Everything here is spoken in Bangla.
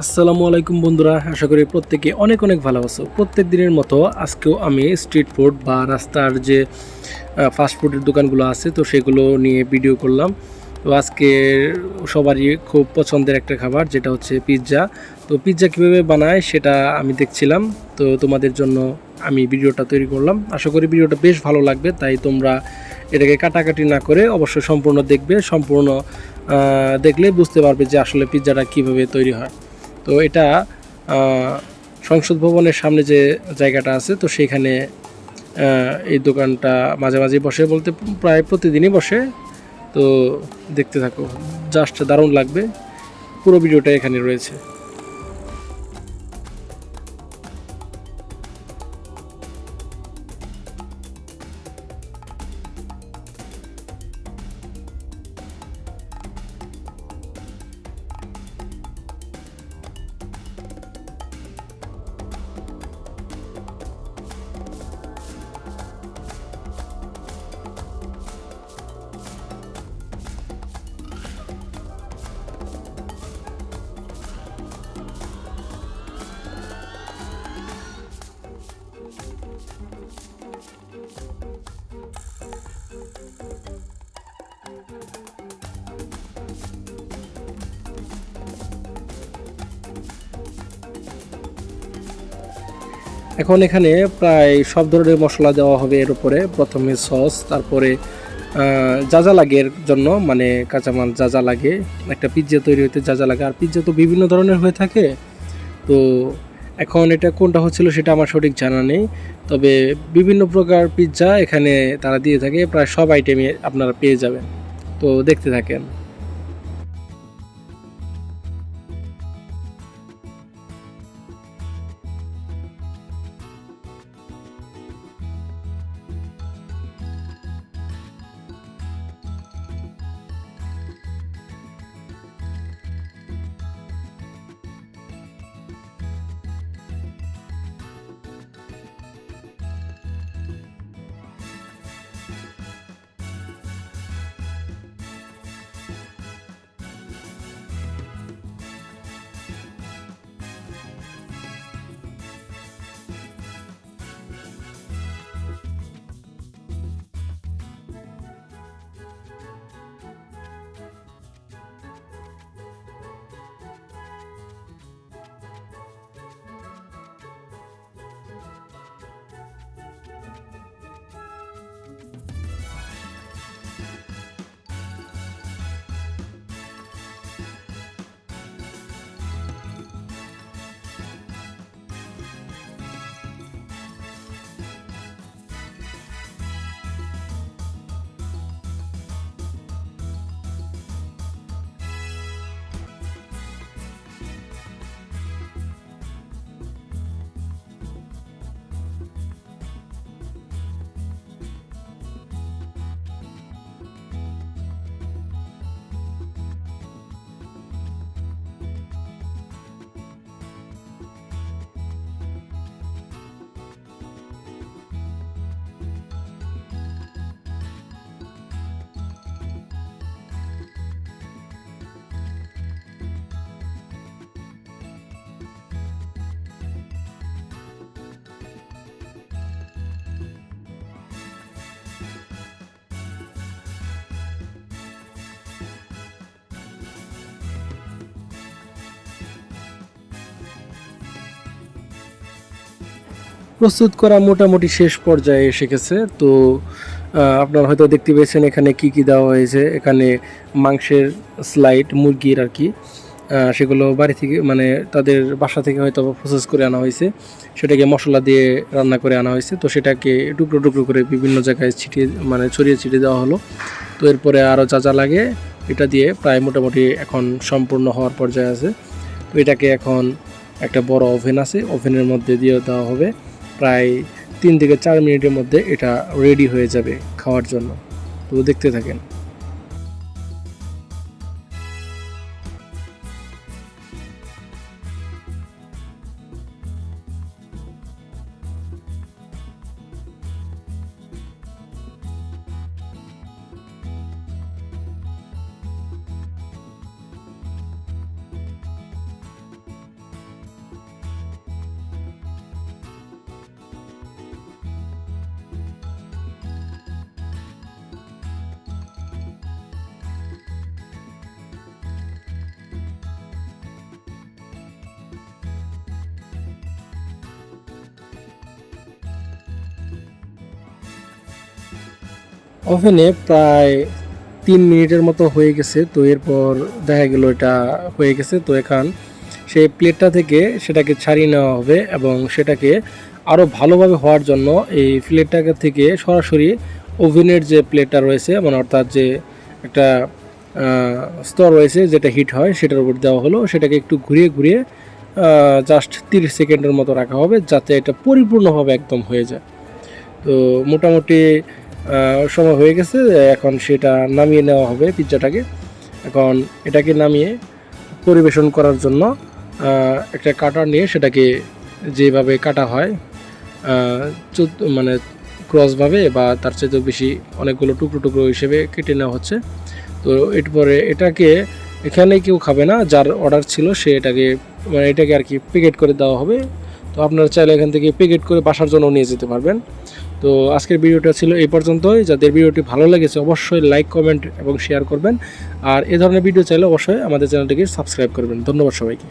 আসসালামু আলাইকুম বন্ধুরা, আশা করি প্রত্যেকে অনেক অনেক ভালো আছো। প্রত্যেক দিনের মতো আজকেও আমি স্ট্রিট ফুড বা রাস্তার যে ফাস্ট ফুডের দোকানগুলো আছে তো সেগুলো নিয়ে ভিডিও করলাম। তো আজকে সবারই খুব পছন্দের একটা খাবার যেটা হচ্ছে পিৎজা। তো পিৎজা কীভাবে বানায় সেটা আমি দেখছিলাম, তো তোমাদের জন্য আমি ভিডিওটা তৈরি করলাম। আশা করি ভিডিওটা বেশ ভালো লাগবে, তাই তোমরা এটাকে কাটাকাটি না করে অবশ্যই সম্পূর্ণ দেখবে। সম্পূর্ণ দেখলে বুঝতে পারবে যে আসলে পিৎজাটা কীভাবে তৈরি হয়। তো এটা সংসদ ভবনের সামনে যে জায়গাটা আছে তো সেইখানে এই দোকানটা মাঝে মাঝে বসে, বলতে প্রায় প্রতিদিনই বসে। তো দেখতে থাকো, জাস্ট দারুণ লাগবে। পুরো ভিডিওটা এখানে রয়েছে। এখন এখানে প্রায় সব ধরনের মশলা দেওয়া হবে এর উপরে। প্রথমে সস, তারপরে যা যা লাগে এর জন্য, মানে কাঁচামাল যা যা লাগে একটা পিৎজা তৈরি হতে যা যা লাগে। আর পিৎজা তো বিভিন্ন ধরনের হয়ে থাকে, তো এখন এটা কোনটা হচ্ছিল সেটা আমার সঠিক জানা নেই। তবে বিভিন্ন প্রকার পিৎজা এখানে তারা দিয়ে থাকে, প্রায় সব আইটেমই আপনারা পেয়ে যাবেন। তো দেখতে থাকেন। প্রস্তুত করা মোটামুটি শেষ পর্যায়ে এসে গেছে। তো আপনারা হয়তো দেখতে পেয়েছেন এখানে কি কি দেওয়া হয়েছে। এখানে মাংসের স্লাইড, মুরগির আর কি, সেগুলো বাড়ি থেকে মানে তাদের বাসা থেকে হয়তো প্রসেস করে আনা হয়েছে, সেটাকে মশলা দিয়ে রান্না করে আনা হয়েছে। তো সেটাকে টুকরো টুকরো করে বিভিন্ন জায়গায় ছিটিয়ে মানে ছড়িয়ে ছিটিয়ে দেওয়া হলো। তো এরপরে আরও যা যা লাগে এটা দিয়ে প্রায় মোটামুটি এখন সম্পূর্ণ হওয়ার পর্যায়ে আছে। তো এটাকে এখন একটা বড় ওভেন আছে, ওভেনের মধ্যে দিয়ে দেওয়া হবে। প্রায় 3 থেকে 4 মিনিটের মধ্যে এটা রেডি হয়ে যাবে খাওয়ার জন্য। তো দেখতে থাকেন। ওভেনে প্রায় 3 মিনিটের মতো হয়ে গেছে। তো এরপর দেখা গেল এটা হয়ে গেছে। তো এখন সেই প্লেটটা থেকে সেটাকে ছাড়িয়ে নেওয়া হবে এবং সেটাকে আরও ভালোভাবে হওয়ার জন্য এই প্লেটটাকে থেকে সরাসরি ওভেনের যে প্লেটটা রয়েছে মানে অর্থাৎ যে একটা স্তর রয়েছে যেটা হিট হয় সেটার উপর দেওয়া হলো, সেটাকে একটু ঘুরিয়ে ঘুরিয়ে জাস্ট 30 সেকেন্ডের মতো রাখা হবে যাতে এটা পরিপূর্ণভাবে একদম হয়ে যায়। তো মোটামুটি সময় হয়ে গেছে, এখন সেটা নামিয়ে নেওয়া হবে পিৎজাটাকে। এখন এটাকে নামিয়ে পরিবেশন করার জন্য একটা কাটার নিয়ে সেটাকে যেভাবে কাটা হয় মানে ক্রসভাবে বা তার চাইতেও বেশি অনেকগুলো টুকরো টুকরো হিসেবে কেটে নেওয়া হচ্ছে। তো এরপরে এটাকে এখানে কেউ খাবে না, যার অর্ডার ছিল সে এটাকে মানে এটাকে আর কি প্যাকেট করে দেওয়া হবে। তো আপনারা চাইলে এখান থেকে প্যাকেট করে বাসার জন্য নিয়ে যেতে পারবেন। তো আজকের ভিডিওটা ছিল এই পর্যন্তই। যাদের ভিডিওটি ভালো লেগেছে অবশ্যই লাইক, কমেন্ট এবং শেয়ার করবেন। আর এ ধরনের ভিডিও চাইলে অবশ্যই আমাদের চ্যানেলটিকে সাবস্ক্রাইব করবেন। ধন্যবাদ সবাইকে।